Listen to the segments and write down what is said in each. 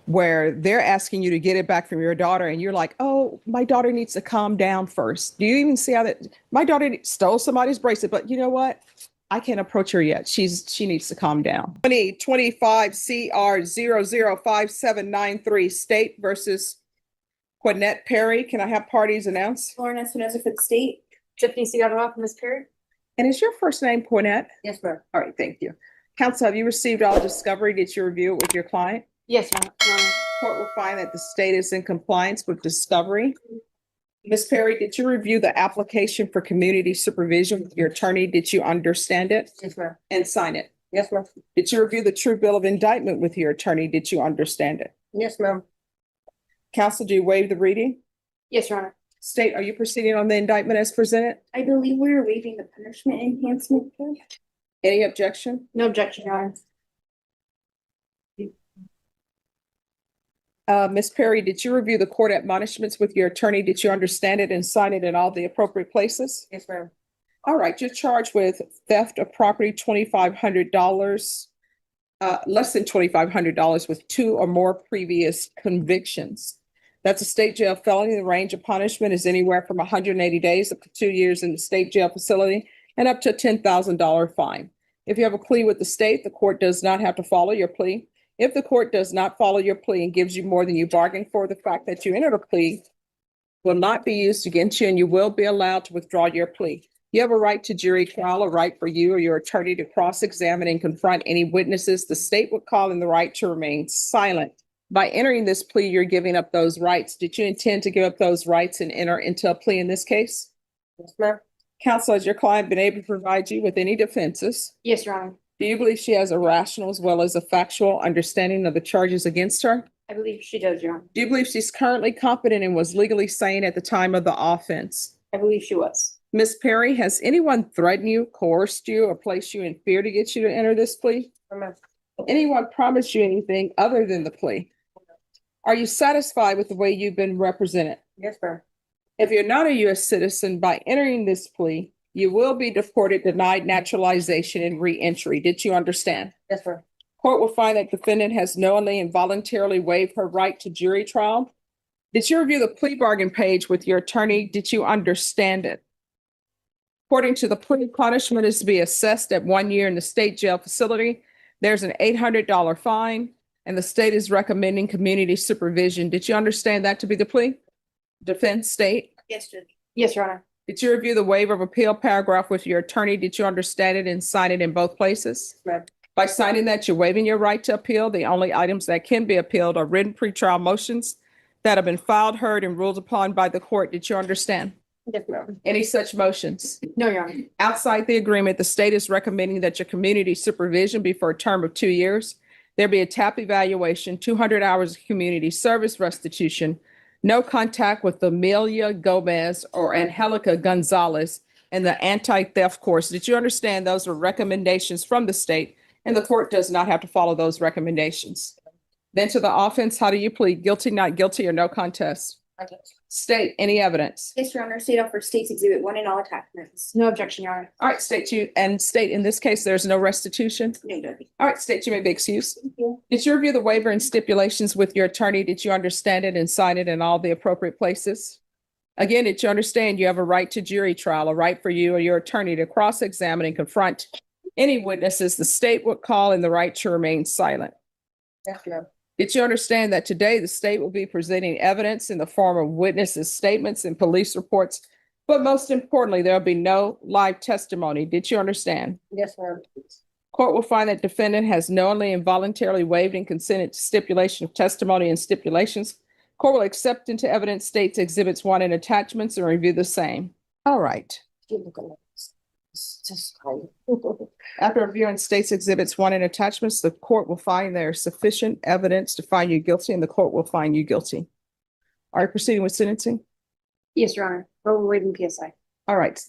where they're asking you to get it back from your daughter and you're like, oh, my daughter needs to calm down first. Do you even see how that my daughter stole somebody's bracelet, but you know what? I can't approach her yet. She needs to calm down. 2025 CR 005793 State versus Quinette Perry. Can I have parties announced? Lauren Espinoza for the state. Tiffany Segatwa for Ms. Perry. And is your first name Quinette? Yes, ma'am. All right, thank you. Counsel, have you received all discovery? Did you review it with your client? Yes, ma'am. Court will find that the state is in compliance with discovery. Ms. Perry, did you review the application for community supervision with your attorney? Did you understand it Yes, ma'am. and sign it? Yes, ma'am. Did you review the true bill of indictment with your attorney? Did you understand it? Yes, ma'am. Counsel, do you waive the reading? Yes, Your Honor. State, are you proceeding on the indictment as presented? I believe we are waiving the punishment enhancement. Any objection? No objection, Your Honor. Ms. Perry, did you review the court admonishments with your attorney? Did you understand it and sign it in all the appropriate places? Yes, ma'am. All right, you're charged with theft of property, $2,500, less than $2,500 with 2 or more previous convictions. That's a state jail felony. The range of punishment is anywhere from 180 days up to 2 years in the state jail facility and up to a $10,000 fine. If you have a plea with the state, the court does not have to follow your plea. If the court does not follow your plea and gives you more than you bargained for, the fact that you entered a plea will not be used against you and you will be allowed to withdraw your plea. You have a right to jury trial, a right for you or your attorney to cross-examine and confront any witnesses. The state would call in the right to remain silent. By entering this plea, you're giving up those rights. Did you intend to give up those rights and enter into a plea in this case? Yes, ma'am. Counsel, has your client been able to provide you with any defenses? Yes, Your Honor. Do you believe she has a rational as well as a factual understanding of the charges against her? I believe she does, Your Honor. Do you believe she's currently competent and was legally sane at the time of the offense? I believe she was. Ms. Perry, has anyone threatened you, coerced you, or placed you in fear to get you to enter this plea? No, ma'am. Anyone promised you anything other than the plea? Are you satisfied with the way you've been represented? Yes, ma'am. If you're not a U.S. citizen, by entering this plea, you will be deported, denied naturalization, and re-entry. Did you understand? Yes, ma'am. Court will find that defendant has knowingly and voluntarily waived her right to jury trial. Did you review the plea bargain page with your attorney? Did you understand it? According to the plea, punishment is to be assessed at 1 year in the state jail facility. There's an $800 fine, and the state is recommending community supervision. Did you understand that to be the plea? Defense state. Yes, Judge. Yes, Your Honor. Did you review the waiver of appeal paragraph with your attorney? Did you understand it and sign it in both places? Ma'am. By signing that, you're waiving your right to appeal. The only items that can be appealed are written pretrial motions that have been filed, heard, and ruled upon by the court. Did you understand? Yes, ma'am. Any such motions? No, Your Honor. Outside the agreement, the state is recommending that your community supervision be for a term of 2 years. There be a TAP evaluation, 200 hours of community service restitution, no contact with Amelia Gomez or Angelica Gonzalez, and the anti-theft course. Did you understand those are recommendations from the state and the court does not have to follow those recommendations? Then to the offense, how do you plead? Guilty, not guilty, or no contest? State, any evidence? Yes, Your Honor. State offer State's Exhibit 1 in all attachments. No objection, Your Honor. All right, state state in this case, there's no restitution. No, Judge. All right, state, you may be excused. Thank you. Did you review the waiver and stipulations with your attorney? Did you understand it and sign it in all the appropriate places? Again, did you understand you have a right to jury trial, a right for you or your attorney to cross-examine and confront any witnesses the state would call and the right to remain silent? Yes, ma'am. Did you understand that today the state will be presenting evidence in the form of witnesses' statements and police reports? But most importantly, there'll be no live testimony. Did you understand? Yes, ma'am. Court will find that defendant has knowingly and voluntarily waived and consented to stipulation of testimony and stipulations. Court will accept into evidence states exhibits 1 and attachments and review the same. All right. After reviewing states exhibits 1 and attachments, the court will find there is sufficient evidence to find you guilty and the court will find you guilty. Are you proceeding with sentencing? Yes, Your Honor. We're waiving PSI. All right.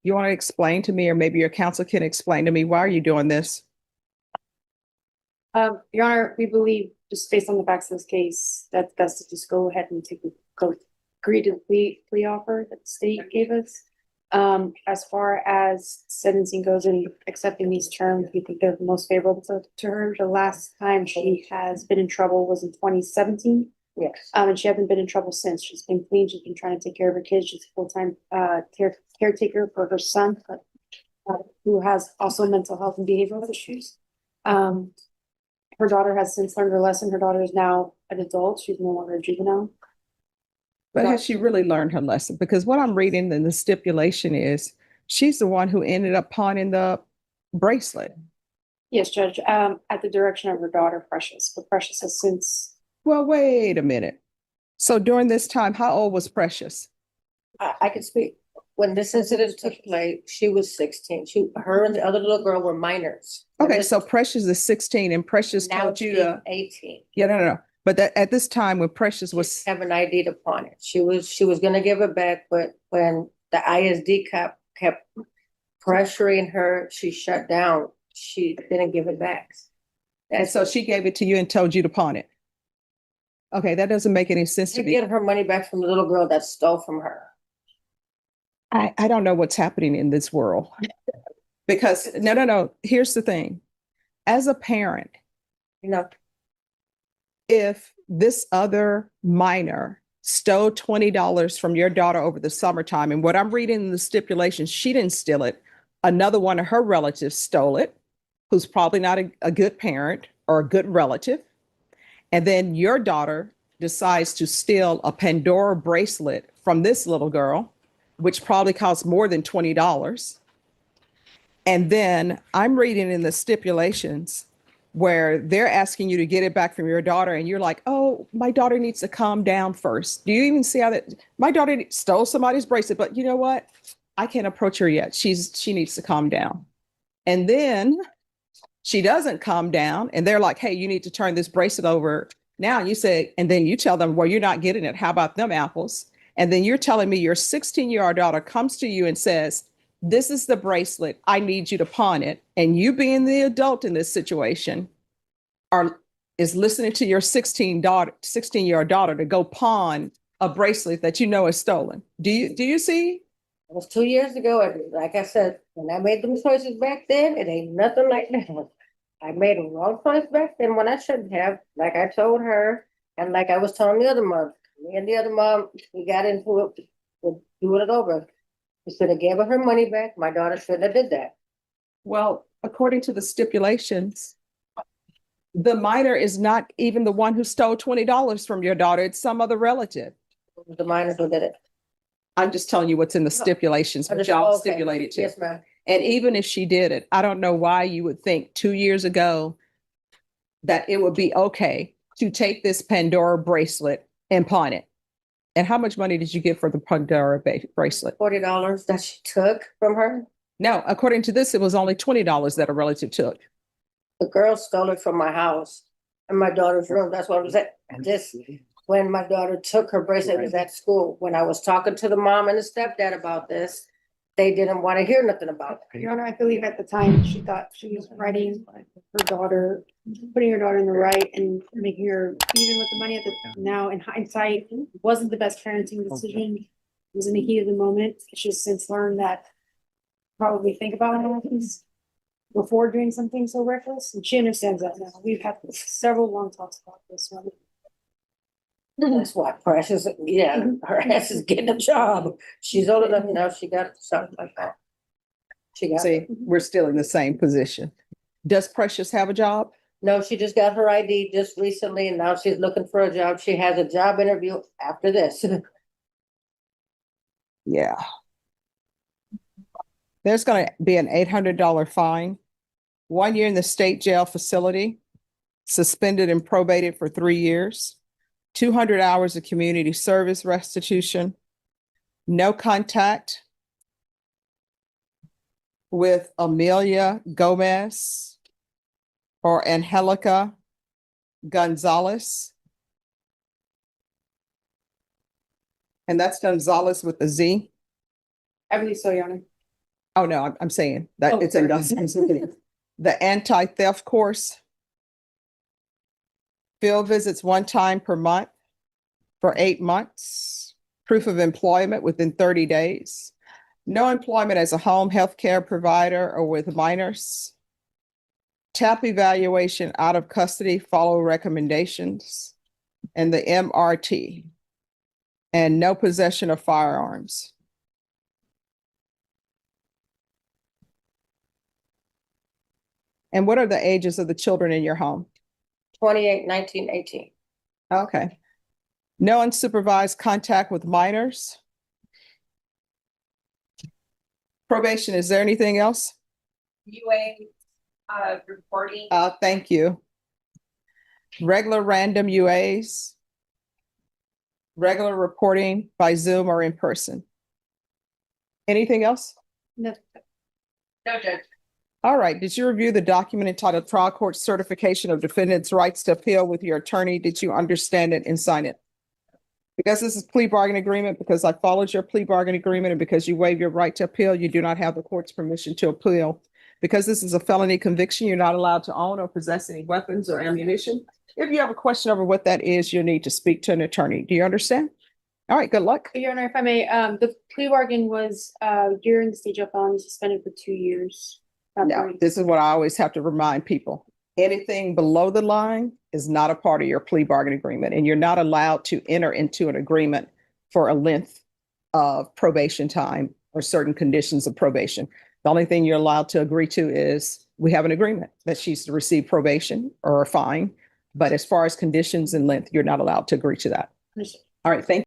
You want to explain to me, or maybe your counsel can explain to me, why are you doing this? Your Honor, we believe, just based on the facts of this case, that's best to just go ahead and agree to the plea offer that the state gave us. As far as sentencing goes and accepting these terms, we think they're the most favorable to her. The last time she has been in trouble was in 2017. Yes. And she hasn't been in trouble since. She's been clean. She's been trying to take care of her kids. She's a full-time caretaker for her son, who has also mental health and behavioral issues. Her daughter has since learned her lesson. Her daughter is now an adult. She's no longer a juvenile. But has she really learned her lesson? Because what I'm reading in the stipulation is she's the one who ended up pawning the bracelet. Yes, Judge, at the direction of her daughter, Precious, but Precious has since, Well, wait a minute. So during this time, how old was Precious? I can speak. When this incident took place, she was 16. Her and the other little girl were minors. Okay, so Precious is 16 and Precious Now told you she's to, 18. yeah, no. But that at this time when Precious was, Have an ID upon it. She was gonna give it back, but when the ISD kept pressuring her, she shut down. She didn't give it back. and so she gave it to you and told you to pawn it. Okay, that doesn't make any sense She to me. get her money back from the little girl that stole from her. I don't know what's happening in this world. Because no. Here's the thing. As a parent, You know, if this other minor stole $20 from your daughter over the summertime, and what I'm reading in the stipulations, she didn't steal it. Another one of her relatives stole it, who's probably not a good parent or a good relative. And then your daughter decides to steal a Pandora bracelet from this little girl, which probably costs more than $20. And then I'm reading in the stipulations where they're asking you to get it back from your daughter, and you're like, oh, my daughter needs to calm down first. Do you even see how that my daughter stole somebody's bracelet, but you know what? I can't approach her yet. She needs to calm down. And then she doesn't calm down, and they're like, hey, you need to turn this bracelet over now. And you say, and then you tell them, well, you're not getting it. How about them apples? And then you're telling me your 16-year-old daughter comes to you and says, this is the bracelet. I need you to pawn it. And you being the adult in this situation is listening to your 16-year-old daughter to go pawn a bracelet that you know is stolen. Do you see? it was 2 years ago, and like I said, when I made them choices back then, it ain't nothing like now. I made a wrong choice back then when I shouldn't have, like I told her, and like I was telling the other mom. Me and the other mom, we got into it, we're doing it over. We should have gave her money back. My daughter shouldn't have did that. Well, according to the stipulations, the minor is not even the one who stole $20 from your daughter. It's some other relative. It was the minors who did it. I'm just telling you what's in the stipulations, which y'all Okay. stipulated to. Yes, ma'am. And even if she did it, I don't know why you would think 2 years ago that it would be okay to take this Pandora bracelet and pawn it. And how much money did you get for the Pandora bracelet? $40 that she took from her. No, according to this, it was only $20 that a relative took. The girl stole it from my house and my daughter's room. That's what I was at. This, when my daughter took her bracelet, it was at school. When I was talking to the mom and the stepdad about this, they didn't want to hear nothing about it. Your Honor, I believe at the time she thought she was writing her daughter, putting her daughter in the right and making her even with the money at the, now in hindsight, wasn't the best parenting decision. It was in the heat of the moment. She's since learned that probably think about how things before doing something so reckless, and she understands that now. We've had several long talks about this one. That's why Precious, yeah, her ass is getting a job. She's old enough now, she got something like that. She got, See, we're still in the same position. Does Precious have a job? no, she just got her ID just recently and now she's looking for a job. She has a job interview after this. Yeah. There's going to be an $800 fine, 1 year in the state jail facility, suspended and probated for 3 years, 200 hours of community service restitution, no contact with Amelia Gomez or Angelica Gonzalez. And that's Gonzalez with a Z. I believe so, Your Honor. Oh, no, I'm saying that Oh, it's in sorry. Gonzalez. The anti-theft course. Field visits 1 time per month for 8 months. Proof of employment within 30 days. No employment as a home healthcare provider or with minors. TAP evaluation out of custody, follow recommendations, and the MRT. And no possession of firearms. And what are the ages of the children in your home? 28, 19, 18. Okay. No unsupervised contact with minors. Probation, is there anything else? UA reporting. Thank you. Regular random UAs. Regular reporting by Zoom or in person. Anything else? No, No, Judge. All right. Did you review the document entitled Trial Court Certification of Defendant's Rights to Appeal with your attorney? Did you understand it and sign it? Because this is plea bargain agreement, because I followed your plea bargain agreement, and because you waive your right to appeal, you do not have the court's permission to appeal. Because this is a felony conviction, you're not allowed to own or possess any weapons or ammunition. If you have a question over what that is, you'll need to speak to an attorney. Do you understand? All right, good luck. Your Honor, if I may, the plea bargain was, during the stage of felony suspended for 2 years. No, this is what I always have to remind people. Anything below the line is not a part of your plea bargain agreement, and you're not allowed to enter into an agreement for a length of probation time or certain conditions of probation. The only thing you're allowed to agree to is we have an agreement that she's to receive probation or a fine. But as far as conditions and length, you're not allowed to agree to that. Understood. All right, thank you.